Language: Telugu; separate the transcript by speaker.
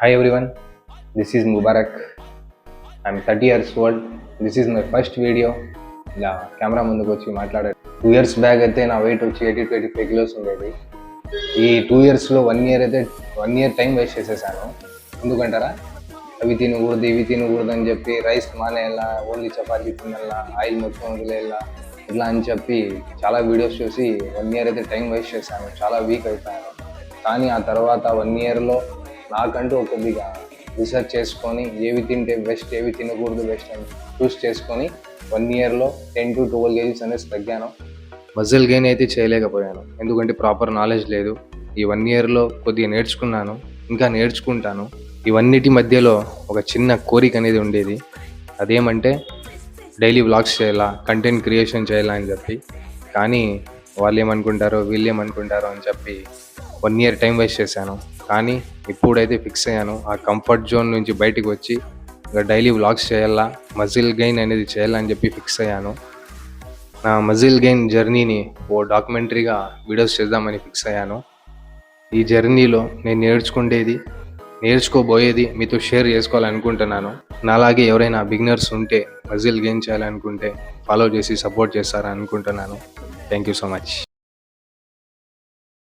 Speaker 1: Hi everyone, this is Mubarak. I'm 30 years old. This is my first video. ఇలా కెమెరా ముందుకు వచ్చి మాట్లాడారు. 2 years బ్యాక్ అయితే నా వెయిట్ వచ్చి 80-85 కిలోస్ ఉండేది. ఈ 2 yearsలో 1 year అయితే 1 year టైం వేస్ట్ చేసేసాను. ఎందుకంటారా, అవి తినకూడదు ఇవి తినకూడదు అని చెప్పి రైస్ మానేయాలా, ఓన్లీ చపాతీ తినాలా, ఆయిల్ మొత్తం వదిలేయాలా ఇట్లా అని చెప్పి చాలా వీడియోస్ చూసి 1 year అయితే టైం వేస్ట్ చేశాను. చాలా వీక్ అయిపోయాను. కానీ ఆ తర్వాత 1 yearలో నాకంటూ కొద్దిగా రీసెర్చ్ చేసుకొని ఏవి తింటే బెస్ట్, ఏవి తినకూడదు బెస్ట్ అని చూస్ చేసుకొని 1 yearలో 10-12 kgs అనేసి తగ్గాను. మజిల్ గెయిన్ అయితే చేయలేకపోయాను, ఎందుకంటే ప్రాపర్ నాలెడ్జ్ లేదు. ఈ 1 yearలో కొద్దిగా నేర్చుకున్నాను, ఇంకా నేర్చుకుంటాను. ఇవన్నిటి మధ్యలో ఒక చిన్న కోరిక అనేది ఉండేది. అదేమంటే డైలీ వ్లాగ్స్ చేయాలా, కంటెంట్ క్రియేషన్ చేయాలా అని చెప్పి. కానీ వాళ్ళు ఏమనుకుంటారో వీళ్ళు ఏమనుకుంటారో అని చెప్పి 1 year టైం వేస్ట్ చేశాను. కానీ ఇప్పుడైతే ఫిక్స్ అయ్యాను, ఆ కంఫర్ట్ జోన్ నుంచి బయటికి వచ్చి ఇంకా డైలీ వ్లాగ్స్ చేయాలా, మజిల్ గెయిన్ అనేది చేయాలని చెప్పి ఫిక్స్ అయ్యాను. నా మజిల్ గెయిన్ జర్నీని ఓ డాక్యుమెంటరీగా వీడియోస్ చేద్దామని ఫిక్స్ అయ్యాను. ఈ జర్నీలో నేను నేర్చుకోబోయేది మీతో షేర్ చేసుకోవాలనుకుంటున్నాను. నాలాగే ఎవరైనా బిగినర్స్ ఉంటే మజిల్ గెయిన్ చేయాలనుకుంటే ఫాలో చేసి సపోర్ట్ చేస్తారని అనుకుంటున్నాను. Thank you so much.